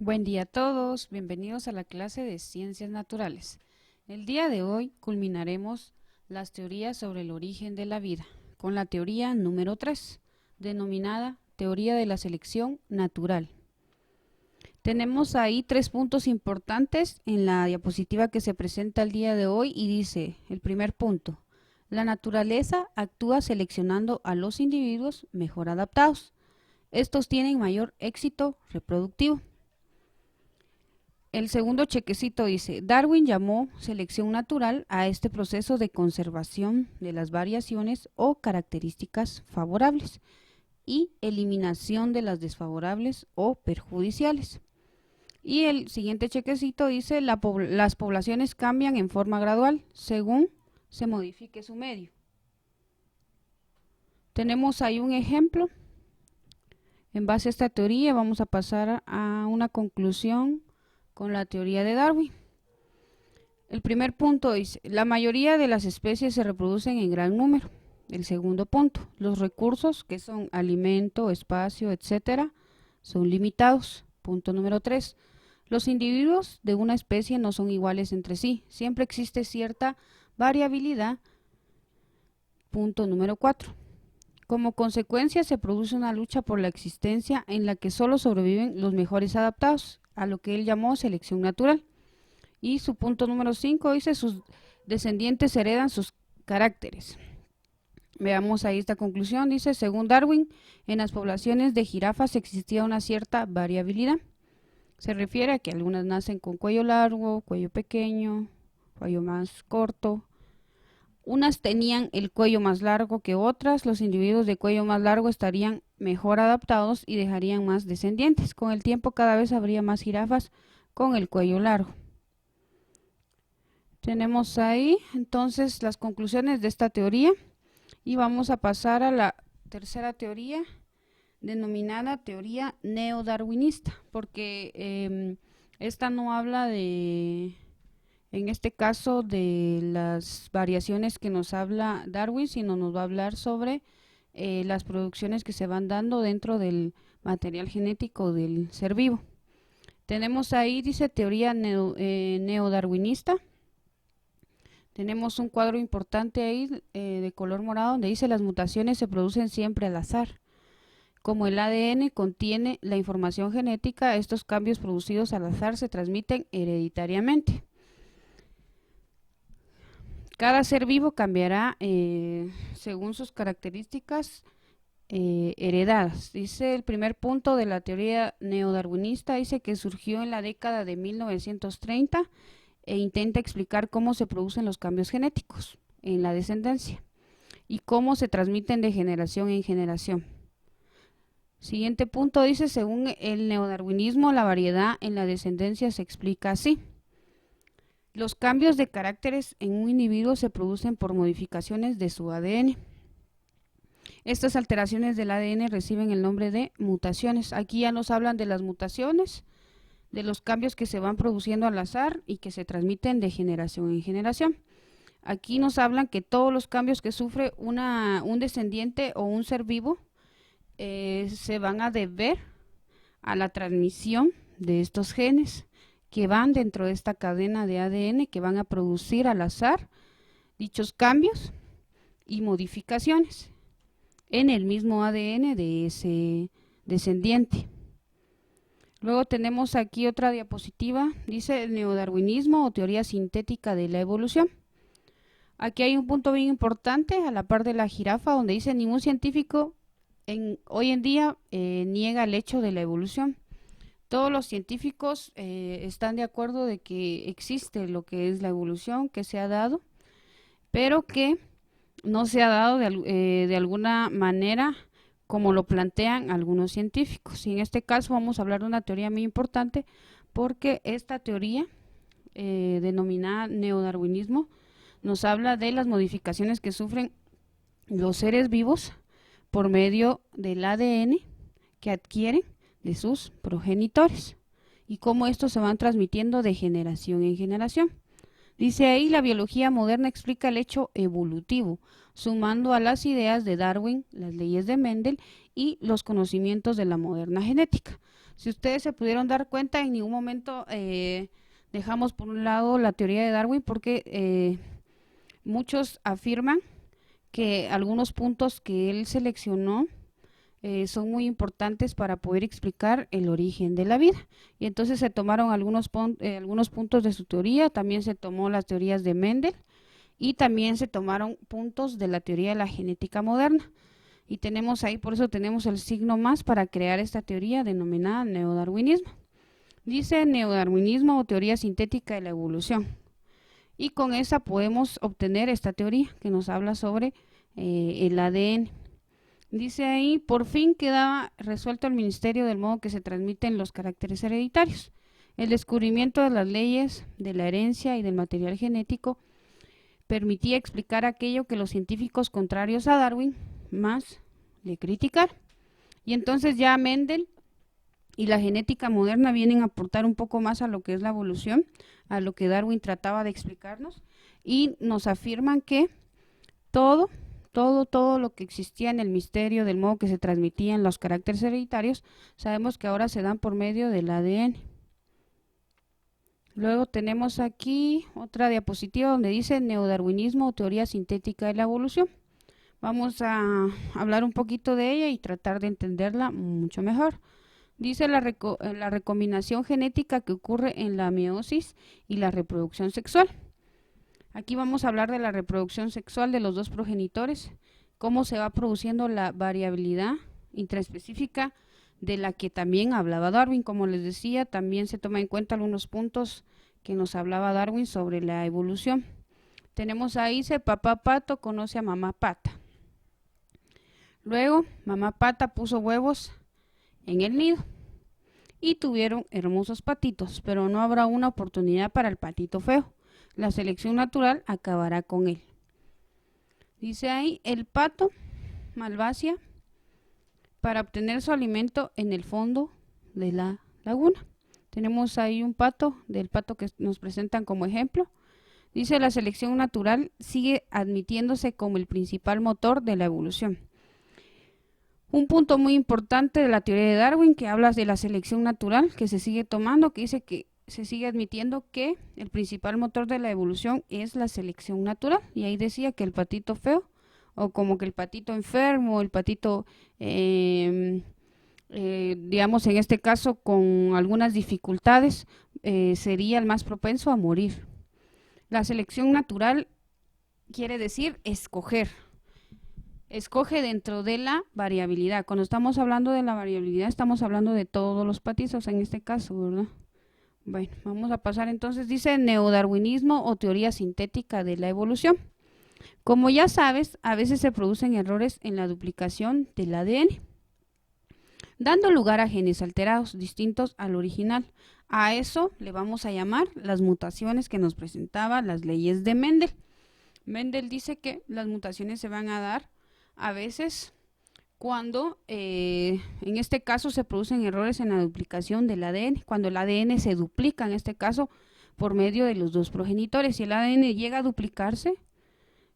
Buen día a todos, bienvenidos a la clase de Ciencias Naturales. El día de hoy culminaremos las teorías sobre el origen de la vida, con la teoría número 3, denominada Teoría de la Selección Natural. Tenemos ahí 3 puntos importantes en la diapositiva que se presenta el día de hoy y dice, el primer punto, la naturaleza actúa seleccionando a los individuos mejor adaptados. Estos tienen mayor éxito reproductivo. El segundo chequecito dice, Darwin llamó selección natural a este proceso de conservación de las variaciones o características favorables y eliminación de las desfavorables o perjudiciales. Y el siguiente chequecito dice, las poblaciones cambian en forma gradual según se modifique su medio. Tenemos ahí un ejemplo. En base a esta teoría vamos a pasar a una conclusión con la teoría de Darwin. El primer punto dice, la mayoría de las especies se reproducen en gran número. El segundo punto, los recursos que son alimento, espacio, etcétera, son limitados. Punto número 3, los individuos de una especie no son iguales entre sí, siempre existe cierta variabilidad. Punto número 4, como consecuencia se produce una lucha por la existencia en la que solo sobreviven los mejores adaptados, a lo que él llamó selección natural. Y su punto número 5 dice, sus descendientes heredan sus caracteres. Veamos ahí esta conclusión, dice, según Darwin, en las poblaciones de jirafas existía una cierta variabilidad. Se refiere a que algunas nacen con cuello largo, cuello pequeño, cuello más corto. Unas tenían el cuello más largo que otras, los individuos de cuello más largo estarían mejor adaptados y dejarían más descendientes. Con el tiempo cada vez habría más jirafas con el cuello largo. Tenemos ahí entonces las conclusiones de esta teoría y vamos a pasar a la tercera teoría denominada teoría neodarwinista, porque esta no habla de, en este caso, de las variaciones que nos habla Darwin, sino nos va a hablar sobre las producciones que se van dando dentro del material genético del ser vivo. Tenemos ahí, dice, teoría neodarwinista. Tenemos un cuadro importante ahí de color morado donde dice las mutaciones se producen siempre al azar. Como el ADN contiene la información genética, estos cambios producidos al azar se transmiten hereditariamente. Cada ser vivo cambiará según sus características heredadas. Dice el primer punto de la teoría neodarwinista, dice que surgió en la década de 1930 e intenta explicar cómo se producen los cambios genéticos en la descendencia y cómo se transmiten de generación en generación. Siguiente punto dice, según el neodarwinismo, la variedad en la descendencia se explica así. Los cambios de caracteres en un individuo se producen por modificaciones de su ADN. Estas alteraciones del ADN reciben el nombre de mutaciones. Aquí ya nos hablan de las mutaciones, de los cambios que se van produciendo al azar y que se transmiten de generación en generación. Aquí nos hablan que todos los cambios que sufre un descendiente o un ser vivo se van a deber a la transmisión de estos genes que van dentro de esta cadena de ADN que van a producir al azar dichos cambios y modificaciones en el mismo ADN de ese descendiente. Luego tenemos aquí otra diapositiva, dice el neodarwinismo o teoría sintética de la evolución. Aquí hay un punto bien importante a la par de la jirafa donde dice ningún científico hoy en día niega el hecho de la evolución. Todos los científicos están de acuerdo de que existe lo que es la evolución, que se ha dado, pero que no se ha dado de alguna manera como lo plantean algunos científicos. Y en este caso vamos a hablar de una teoría muy importante porque esta teoría denominada neodarwinismo nos habla de las modificaciones que sufren los seres vivos por medio del ADN que adquieren de sus progenitores y cómo estos se van transmitiendo de generación en generación. Dice ahí, la biología moderna explica el hecho evolutivo, sumando a las ideas de Darwin, las leyes de Mendel y los conocimientos de la moderna genética. Si ustedes se pudieron dar cuenta, en ningún momento dejamos por un lado la teoría de Darwin porque muchos afirman que algunos puntos que él seleccionó son muy importantes para poder explicar el origen de la vida. Y entonces se tomaron algunos puntos de su teoría, también se tomó las teorías de Mendel y también se tomaron puntos de la teoría de la genética moderna. Y tenemos ahí, por eso tenemos el signo más para crear esta teoría denominada neodarwinismo. Dice neodarwinismo o teoría sintética de la evolución. Y con esa podemos obtener esta teoría que nos habla sobre el ADN. Dice ahí, por fin quedaba resuelto el misterio del modo que se transmiten los caracteres hereditarios. El descubrimiento de las leyes de la herencia y del material genético permitía explicar aquello que los científicos contrarios a Darwin más le criticaron. Y entonces ya Mendel y la genética moderna vienen a aportar un poco más a lo que es la evolución, a lo que Darwin trataba de explicarnos, y nos afirman que todo lo que existía en el misterio del modo que se transmitían los caracteres hereditarios, sabemos que ahora se dan por medio del ADN. Luego tenemos aquí otra diapositiva donde dice neodarwinismo o teoría sintética de la evolución. Vamos a hablar un poquito de ella y tratar de entenderla mucho mejor. Dice la recombinación genética que ocurre en la meiosis y la reproducción sexual. Aquí vamos a hablar de la reproducción sexual de los dos progenitores, cómo se va produciendo la variabilidad intraespecífica de la que también hablaba Darwin. Como les decía, también se toma en cuenta algunos puntos que nos hablaba Darwin sobre la evolución. Tenemos ahí, dice, papá pato conoce a mamá pata. Luego, mamá pata puso huevos en el nido y tuvieron hermosos patitos, pero no habrá una oportunidad para el patito feo. La selección natural acabará con él. Dice ahí, el pato malvacia para obtener su alimento en el fondo de la laguna. Tenemos ahí un pato, del pato que nos presentan como ejemplo. Dice, la selección natural sigue admitiéndose como el principal motor de la evolución. Un punto muy importante de la teoría de Darwin que habla de la selección natural que se sigue tomando, que dice que se sigue admitiendo que el principal motor de la evolución es la selección natural. Y ahí decía que el patito feo, o como que el patito enfermo, el patito, digamos en este caso con algunas dificultades, sería el más propenso a morir. La selección natural quiere decir escoger. Escoge dentro de la variabilidad. Cuando estamos hablando de la variabilidad, estamos hablando de todos los patizos en este caso, ¿verdad? Bueno, vamos a pasar entonces, dice neodarwinismo o teoría sintética de la evolución. Como ya sabes, a veces se producen errores en la duplicación del ADN, dando lugar a genes alterados, distintos al original. A eso le vamos a llamar las mutaciones que nos presentaba las leyes de Mendel. Mendel dice que las mutaciones se van a dar a veces cuando en este caso se producen errores en la duplicación del ADN, cuando el ADN se duplica en este caso por medio de los dos progenitores. Si el ADN llega a duplicarse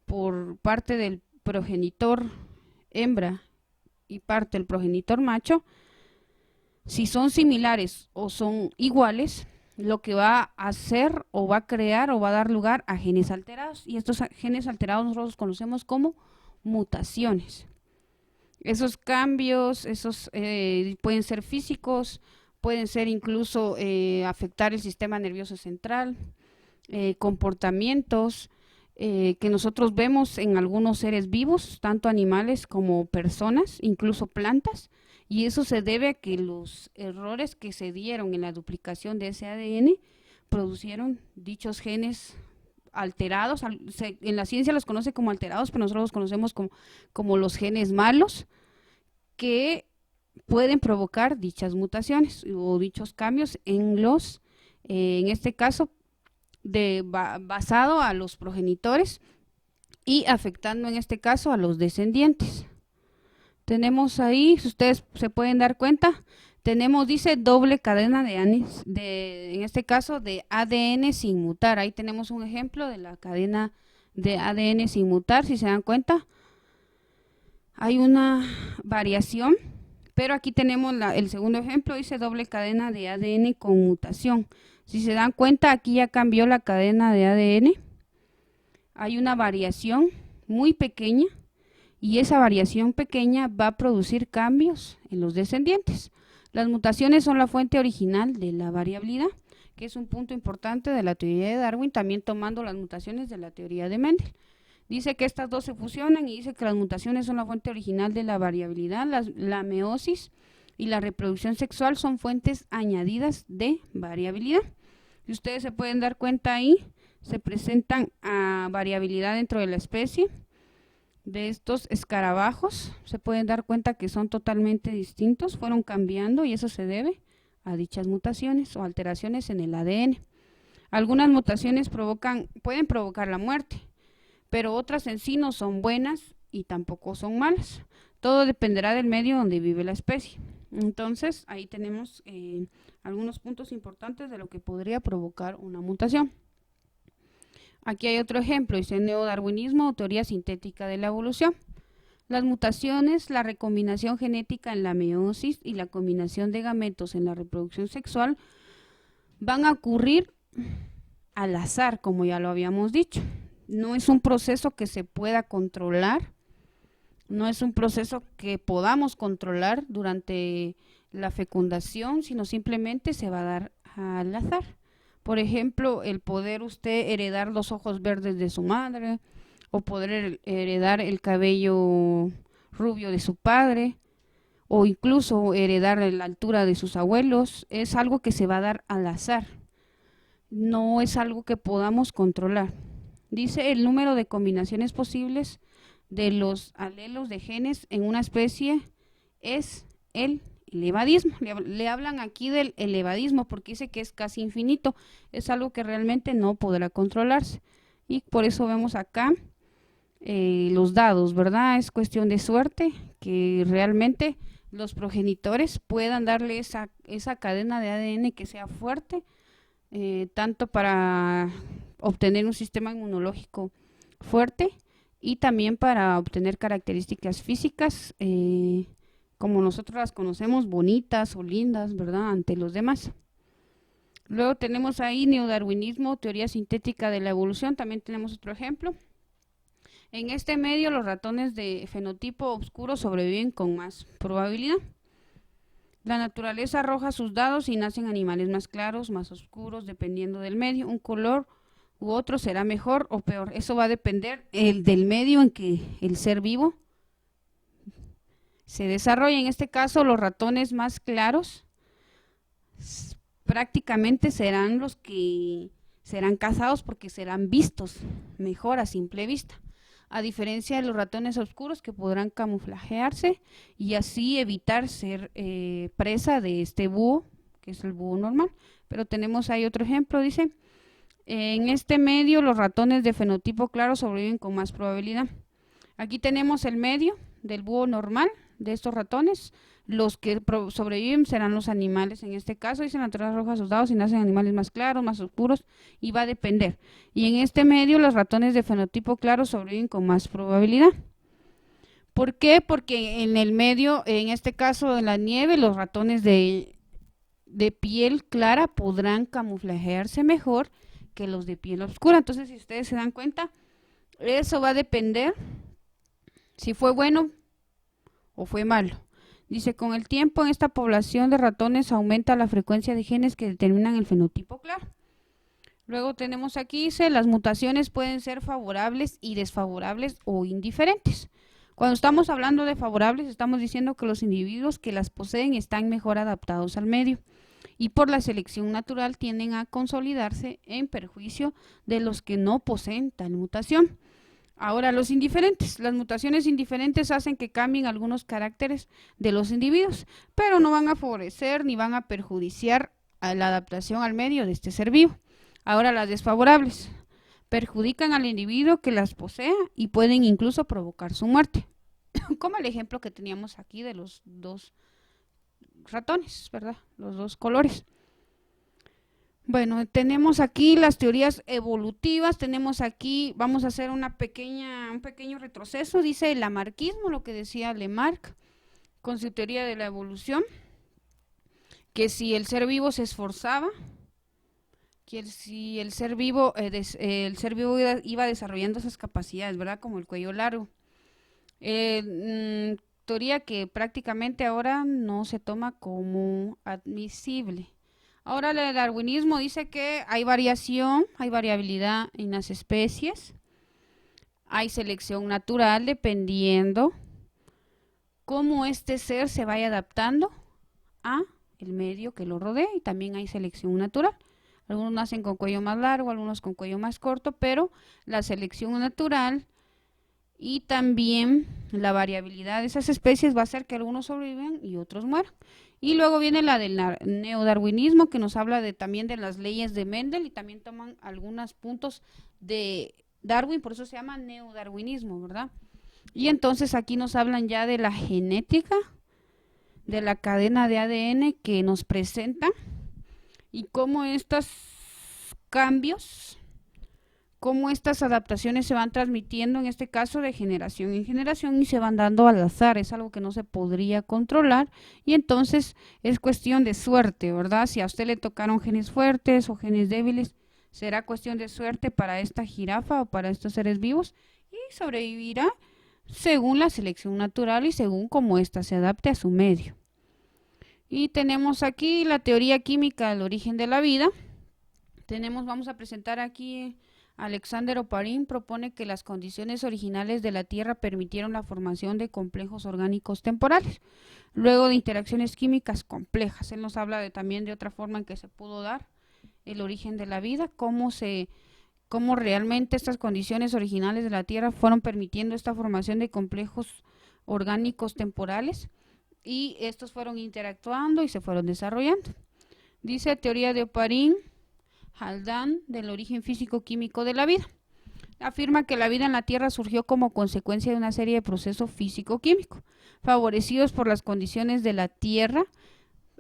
por parte del progenitor hembra y parte del progenitor macho, si son similares o son iguales, lo que va a hacer o va a crear o va a dar lugar a genes alterados, y estos genes alterados nosotros los conocemos como mutaciones. Esos cambios, pueden ser físicos, pueden ser incluso afectar el sistema nervioso central, comportamientos que nosotros vemos en algunos seres vivos, tanto animales como personas, incluso plantas, y eso se debe a que los errores que se dieron en la duplicación de ese ADN producieron dichos genes alterados. En la ciencia los conoce como alterados, pero nosotros los conocemos como los genes malos, que pueden provocar dichas mutaciones o dichos cambios en los, en este caso, basado a los progenitores y afectando en este caso a los descendientes. Tenemos ahí, si ustedes se pueden dar cuenta, Tenemos, dice, doble cadena en este caso, de ADN sin mutar. Ahí tenemos un ejemplo de la cadena de ADN sin mutar. Si se dan cuenta, hay una variación, pero aquí tenemos el segundo ejemplo, dice doble cadena de ADN con mutación. Si se dan cuenta, aquí ya cambió la cadena de ADN. Hay una variación muy pequeña y esa variación pequeña va a producir cambios en los descendientes. Las mutaciones son la fuente original de la variabilidad, que es un punto importante de la teoría de Darwin, también tomando las mutaciones de la teoría de Mendel. Dice que estas dos se fusionan y dice que las mutaciones son la fuente original de la variabilidad, la meiosis y la reproducción sexual son fuentes añadidas de variabilidad. Y ustedes se pueden dar cuenta ahí, se presentan a variabilidad dentro de la especie. De estos escarabajos se pueden dar cuenta que son totalmente distintos, fueron cambiando y eso se debe a dichas mutaciones o alteraciones en el ADN. Algunas mutaciones pueden provocar la muerte, pero otras en sí no son buenas y tampoco son malas. Todo dependerá del medio donde vive la especie. Entonces, ahí tenemos algunos puntos importantes de lo que podría provocar una mutación. Aquí hay otro ejemplo, dice neodarwinismo o teoría sintética de la evolución. Las mutaciones, la recombinación genética en la meiosis y la combinación de gametos en la reproducción sexual van a ocurrir al azar, como ya lo habíamos dicho. No es un proceso que se pueda controlar, no es un proceso que podamos controlar durante la fecundación, sino simplemente se va a dar al azar. Por ejemplo, el poder usted heredar los ojos verdes de su madre, o poder heredar el cabello rubio de su padre, o incluso heredar la altura de sus abuelos, es algo que se va a dar al azar. No es algo que podamos controlar. Dice el número de combinaciones posibles de los alelos de genes en una especie es el elevadismo. Le hablan aquí del elevadismo porque dice que es casi infinito, es algo que realmente no podrá controlarse y por eso vemos acá los dados, ¿verdad? Es cuestión de suerte que realmente los progenitores puedan darle esa cadena de ADN que sea fuerte, tanto para obtener un sistema inmunológico fuerte y también para obtener características físicas como nosotros las conocemos, bonitas o lindas, ¿verdad?, ante los demás. Luego tenemos ahí neodarwinismo, teoría sintética de la evolución, también tenemos otro ejemplo. En este medio los ratones de fenotipo oscuro sobreviven con más probabilidad. La naturaleza arroja sus dados y nacen animales más claros, más oscuros, dependiendo del medio. Un color u otro será mejor o peor. Eso va a depender del medio en que el ser vivo se desarrolla. En este caso, los ratones más claros prácticamente serán los que serán cazados porque serán vistos mejor a simple vista, a diferencia de los ratones oscuros que podrán camuflajearse y así evitar ser presa de este búho, que es el búho normal. Pero tenemos ahí otro ejemplo, dice, en este medio los ratones de fenotipo claro sobreviven con más probabilidad. Aquí tenemos el medio del búho normal de estos ratones. Los que sobreviven serán los animales, en este caso dice la naturaleza arroja sus dados y nacen animales más claros, más oscuros y va a depender. Y en este medio los ratones de fenotipo claro sobreviven con más probabilidad. ¿Por qué? Porque en el medio, en este caso de la nieve, los ratones de piel clara podrán camuflajearse mejor que los de piel oscura. Entonces, si ustedes se dan cuenta, eso va a depender si fue bueno o fue malo. Dice, con el tiempo en esta población de ratones aumenta la frecuencia de genes que determinan el fenotipo claro. Luego tenemos aquí, dice, las mutaciones pueden ser favorables y desfavorables o indiferentes. Cuando estamos hablando de favorables, estamos diciendo que los individuos que las poseen están mejor adaptados al medio y por la selección natural tienden a consolidarse en perjuicio de los que no poseen tal mutación. Ahora, los indiferentes. Las mutaciones indiferentes hacen que cambien algunos caracteres de los individuos, pero no van a favorecer ni van a perjudicar a la adaptación al medio de este ser vivo. Ahora, las desfavorables perjudican al individuo que las posea y pueden incluso provocar su muerte. Como el ejemplo que teníamos aquí de los dos ratones, ¿verdad? Los dos colores. Bueno, tenemos aquí las teorías evolutivas, tenemos aquí, vamos a hacer un pequeño retroceso, dice el lamarckismo, lo que decía Lamarck, con su teoría de la evolución, que si el ser vivo se esforzaba, que si el ser vivo iba desarrollando esas capacidades, ¿verdad? Como el cuello largo. Teoría que prácticamente ahora no se toma como admisible. Ahora el darwinismo dice que hay variación, hay variabilidad en las especies, hay selección natural dependiendo cómo este ser se vaya adaptando a el medio que lo rodea, y también hay selección natural. Algunos nacen con cuello más largo, algunos con cuello más corto, pero la selección natural y también la variabilidad de esas especies va a hacer que algunos sobrevivan y otros mueran. Y luego viene la del neodarwinismo, que nos habla también de las leyes de Mendel, y también toman algunos puntos de Darwin, por eso se llama neodarwinismo, ¿verdad? Y entonces aquí nos hablan ya de la genética, de la cadena de ADN que nos presenta y cómo estos cambios, cómo estas adaptaciones se van transmitiendo, en este caso de generación en generación, y se van dando al azar. Es algo que no se podría controlar, y entonces es cuestión de suerte, ¿verdad? Si a usted le tocaron genes fuertes o genes débiles, será cuestión de suerte para esta jirafa o para estos seres vivos, y sobrevivirá según la selección natural y según cómo ésta se adapte a su medio. Y tenemos aquí la teoría química del origen de la vida. Vamos a presentar aquí, Alexander Oparin propone que las condiciones originales de la Tierra permitieron la formación de complejos orgánicos temporales, luego de interacciones químicas complejas. Él nos habla también de otra forma en que se pudo dar el origen de la vida, cómo realmente estas condiciones originales de la Tierra fueron permitiendo esta formación de complejos orgánicos temporales, y estos fueron interactuando y se fueron desarrollando. Dice teoría de Oparin, Haldane, del origen físico-químico de la vida. Afirma que la vida en la Tierra surgió como consecuencia de una serie de procesos físico-químicos, favorecidos por las condiciones de la Tierra,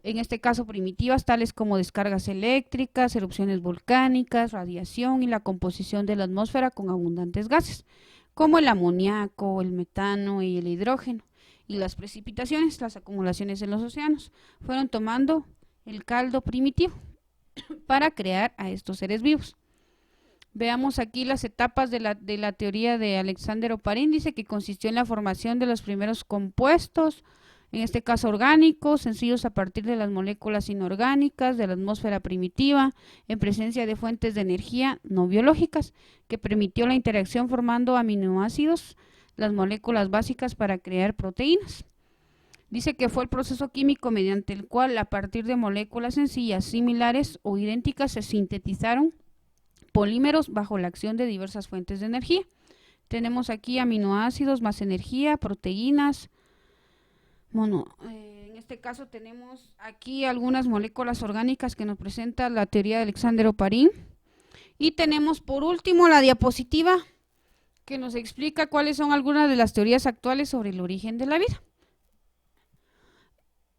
en este caso primitivas, tales como descargas eléctricas, erupciones volcánicas, radiación y la composición de la atmósfera con abundantes gases, como el amoníaco, el metano y el hidrógeno. Y las precipitaciones, las acumulaciones en los océanos, fueron tomando el caldo primitivo para crear a estos seres vivos. Veamos aquí las etapas de la teoría de Alexander Oparin. Dice que consistió en la formación de los primeros compuestos, en este caso orgánicos, sencillos a partir de las moléculas inorgánicas de la atmósfera primitiva, en presencia de fuentes de energía no biológicas, que permitió la interacción formando aminoácidos, las moléculas básicas para crear proteínas. Dice que fue el proceso químico mediante el cual, a partir de moléculas sencillas, similares o idénticas, se sintetizaron polímeros bajo la acción de diversas fuentes de energía. Tenemos aquí aminoácidos más energía, proteínas. En este caso tenemos aquí algunas moléculas orgánicas que nos presenta la teoría de Alexander Oparin. Y tenemos por último la diapositiva que nos explica cuáles son algunas de las teorías actuales sobre el origen de la vida.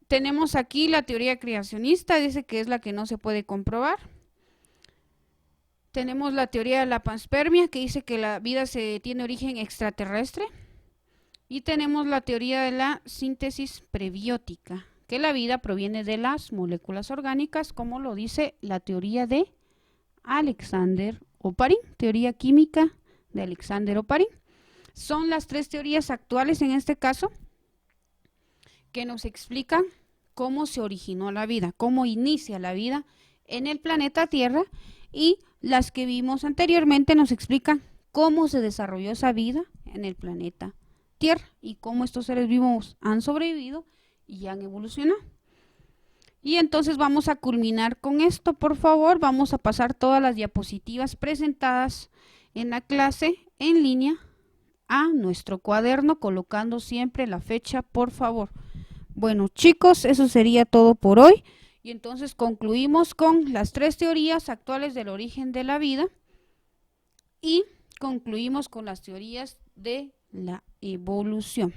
Tenemos aquí la teoría creacionista, dice que es la que no se puede comprobar. Tenemos la teoría de la panspermia, que dice que la vida tiene origen extraterrestre. Y tenemos la teoría de la síntesis prebiótica, que la vida proviene de las moléculas orgánicas, como lo dice la teoría de Alexander Oparin, teoría química de Alexander Oparin. Son las tres teorías actuales en este caso que nos explican cómo se originó la vida, cómo inicia la vida en el planeta Tierra, y las que vimos anteriormente nos explican cómo se desarrolló esa vida en el planeta Tierra y cómo estos seres vivos han sobrevivido y han evolucionado. Y entonces vamos a culminar con esto, por favor. Vamos a pasar todas las diapositivas presentadas en la clase en línea a nuestro cuaderno, colocando siempre la fecha, por favor. Bueno, chicos, eso sería todo por hoy. Y entonces concluimos con las tres teorías actuales del origen de la vida y concluimos con las teorías de la evolución.